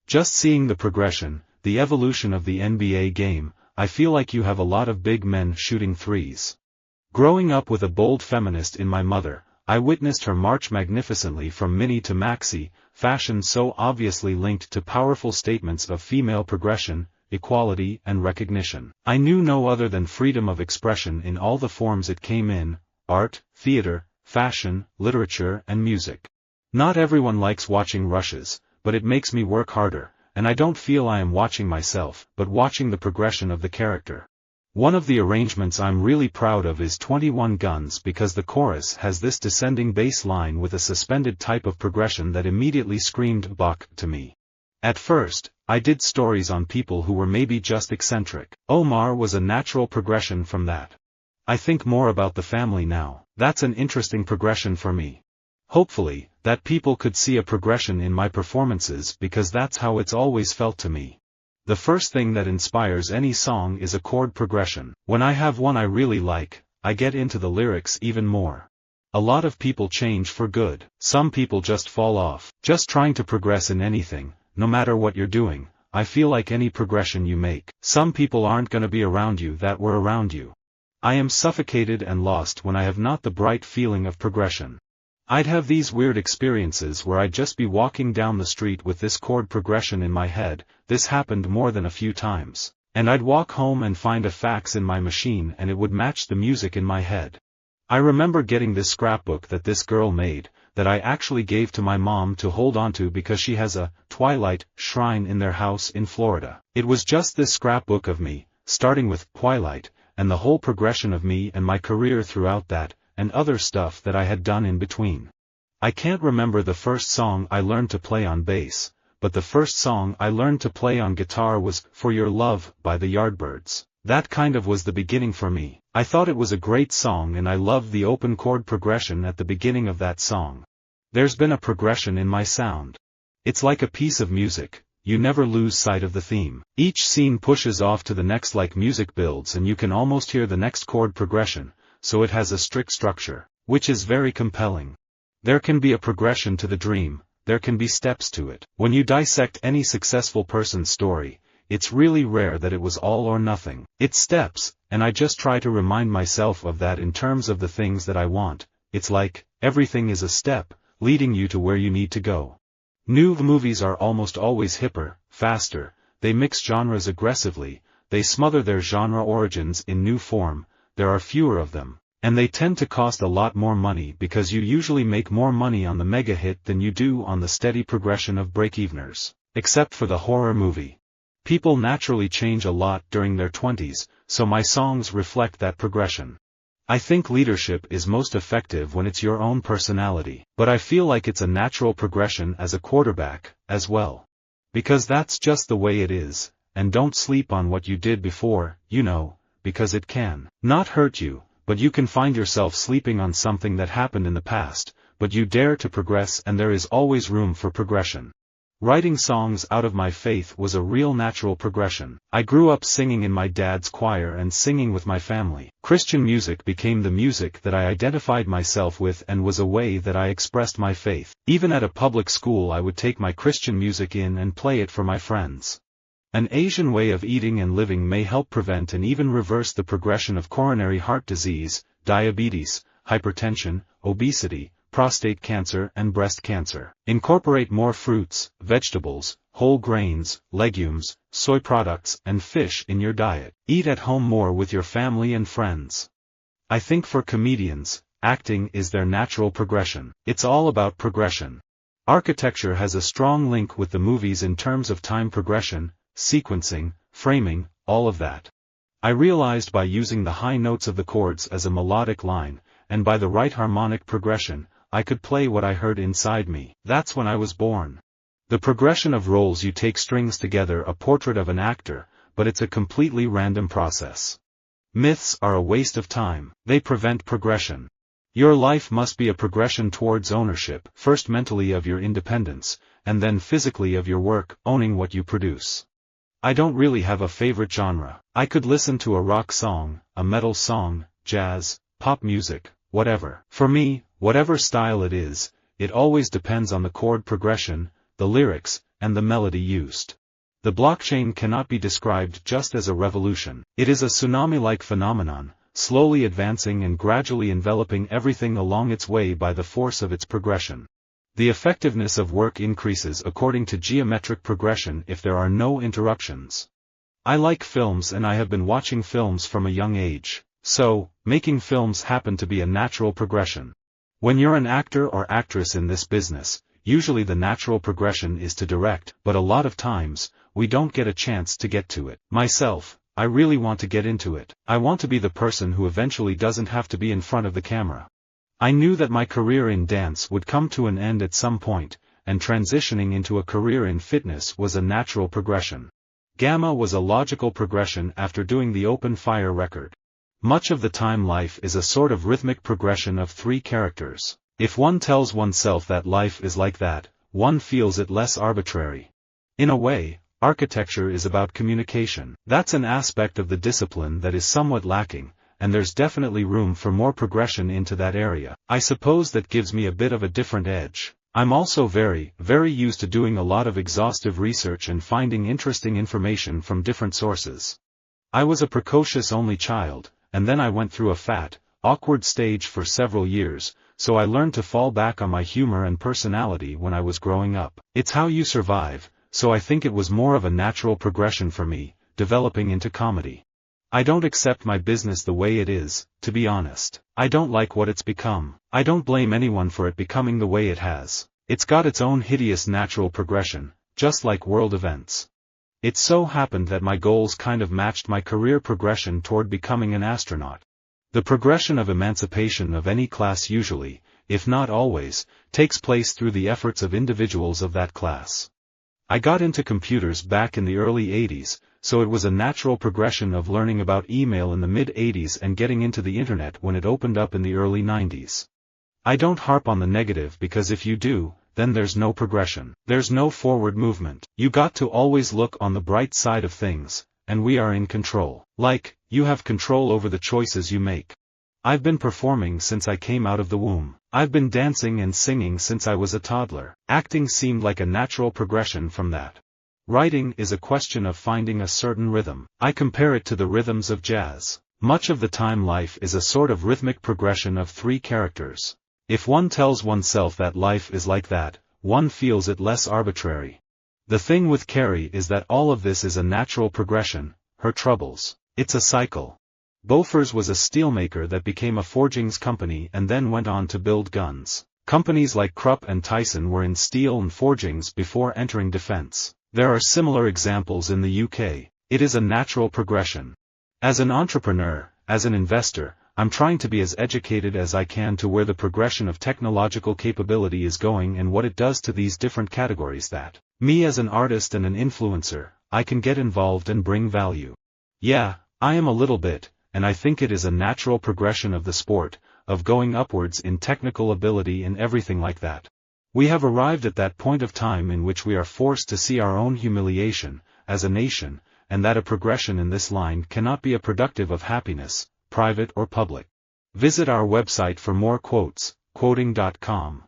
Just seeing the progression, the evolution of the NBA game, I feel like you have a lot of big men shooting threes. Growing up with a bold feminist in my mother, I witnessed her march magnificently from mini to maxi, fashion so obviously linked to powerful statements of female progression, equality and recognition. I knew no other than freedom of expression in all the forms it came in: art, theater, fashion, literature and music. Not everyone likes watching rushes, but it makes me work harder, and I don't feel I am watching myself, but watching the progression of the character. One of the arrangements I'm really proud of is 21 Guns because the chorus has this descending bass line with a suspended type of progression that immediately screamed Bach to me. At first, I did stories on people who were maybe just eccentric. Omar was a natural progression from that. I think more about the family now. That's an interesting progression for me. Hopefully, that people could see a progression in my performances because that's how it's always felt to me. The first thing that inspires any song is a chord progression. When I have one I really like, I get into the lyrics even more. A lot of people change for good. Some people just fall off. Just trying to progress in anything, no matter what you're doing, I feel like any progression you make, some people aren't gonna be around you that were around you. I am suffocated and lost when I have not the bright feeling of progression. I'd have these weird experiences where I'd just be walking down the street with this chord progression in my head. This happened more than a few times. And I'd walk home and find a fax in my machine and it would match the music in my head. I remember getting this scrapbook that this girl made, that I actually gave to my mom to hold onto because she has a Twilight shrine in their house in Florida. It was just this scrapbook of me, starting with Twilight, and the whole progression of me and my career throughout that, and other stuff that I had done in between. I can't remember the first song I learned to play on bass, but the first song I learned to play on guitar was For Your Love by the Yardbirds. That kind of was the beginning for me. I thought it was a great song and I loved the open chord progression at the beginning of that song. There's been a progression in my sound. It's like a piece of music, you never lose sight of the theme. Each scene pushes off to the next like music builds and you can almost hear the next chord progression, so it has a strict structure, which is very compelling. There can be a progression to the dream, there can be steps to it. When you dissect any successful person's story, it's really rare that it was all or nothing. It's steps, and I just try to remind myself of that in terms of the things that I want. It's like, everything is a step, leading you to where you need to go. New movies are almost always hipper, faster, they mix genres aggressively, they smother their genre origins in new form. There are fewer of them, and they tend to cost a lot more money because you usually make more money on the mega hit than you do on the steady progression of break-eveners. Except for the horror movie. People naturally change a lot during their 20s, so my songs reflect that progression. I think leadership is most effective when it's your own personality, but I feel like it's a natural progression as a quarterback, as well. Because that's just the way it is, and don't sleep on what you did before, you know, because it can not hurt you, but you can find yourself sleeping on something that happened in the past, but you dare to progress and there is always room for progression. Writing songs out of my faith was a real natural progression. I grew up singing in my dad's choir and singing with my family. Christian music became the music that I identified myself with and was a way that I expressed my faith. Even at a public school I would take my Christian music in and play it for my friends. An Asian way of eating and living may help prevent and even reverse the progression of coronary heart disease, diabetes, hypertension, obesity, prostate cancer and breast cancer. Incorporate more fruits, vegetables, whole grains, legumes, soy products and fish in your diet. Eat at home more with your family and friends. I think for comedians, acting is their natural progression. It's all about progression. Architecture has a strong link with the movies in terms of time progression, sequencing, framing, all of that. I realized by using the high notes of the chords as a melodic line, and by the right harmonic progression, I could play what I heard inside me. That's when I was born. The progression of roles you take strings together a portrait of an actor, but it's a completely random process. Myths are a waste of time, they prevent progression. Your life must be a progression towards ownership, first mentally of your independence, and then physically of your work, owning what you produce. I don't really have a favorite genre. I could listen to a rock song, a metal song, jazz, pop music, whatever. For me, whatever style it is, it always depends on the chord progression, the lyrics, and the melody used. The blockchain cannot be described just as a revolution. It is a tsunami-like phenomenon, slowly advancing and gradually enveloping everything along its way by the force of its progression. The effectiveness of work increases according to geometric progression if there are no interruptions. I like films and I have been watching films from a young age, so, making films happen to be a natural progression. When you're an actor or actress in this business, usually the natural progression is to direct, but a lot of times, we don't get a chance to get to it. Myself, I really want to get into it. I want to be the person who eventually doesn't have to be in front of the camera. I knew that my career in dance would come to an end at some point, and transitioning into a career in fitness was a natural progression. Gamma was a logical progression after doing the Open Fire record. Much of the time life is a sort of rhythmic progression of 3 characters. If one tells oneself that life is like that, one feels it less arbitrary. In a way, architecture is about communication. That's an aspect of the discipline that is somewhat lacking, and there's definitely room for more progression into that area. I suppose that gives me a bit of a different edge. I'm also very used to doing a lot of exhaustive research and finding interesting information from different sources. I was a precocious only child, and then I went through a awkward stage for several years, so I learned to fall back on my humor and personality when I was growing up. It's how you survive, so I think it was more of a natural progression for me, developing into comedy. I don't accept my business the way it is, to be honest. I don't like what it's become. I don't blame anyone for it becoming the way it has. It's got its own hideous natural progression, just like world events. It so happened that my goals kind of matched my career progression toward becoming an astronaut. The progression of emancipation of any class usually, if not always, takes place through the efforts of individuals of that class. I got into computers back in the early 80s, so it was a natural progression of learning about email in the mid-80s and getting into the internet when it opened up in the early 90s. I don't harp on the negative because if you do, then there's no progression. There's no forward movement. You got to always look on the bright side of things, and we are in control. Like, you have control over the choices you make. I've been performing since I came out of the womb. I've been dancing and singing since I was a toddler. Acting seemed like a natural progression from that. Writing is a question of finding a certain rhythm. I compare it to the rhythms of jazz. Much of the time life is a sort of rhythmic progression of 3 characters. If one tells oneself that life is like that, one feels it less arbitrary. The thing with Carrie is that all of this is a natural progression, her troubles. It's a cycle. Bofors was a steelmaker that became a forgings company and then went on to build guns. Companies like Krupp and Tyson were in steel and forgings before entering defense. There are similar examples in the UK. It is a natural progression. As an entrepreneur, as an investor, I'm trying to be as educated as I can to where the progression of technological capability is going and what it does to these different categories that, me as an artist and an influencer, I can get involved and bring value. Yeah, I am a little bit, and I think it is a natural progression of the sport, of going upwards in technical ability and everything like that. We have arrived at that point of time in which we are forced to see our own humiliation, as a nation, and that a progression in this line cannot be a productive of happiness, private or public. Visit our website for more quotes, quoting.com.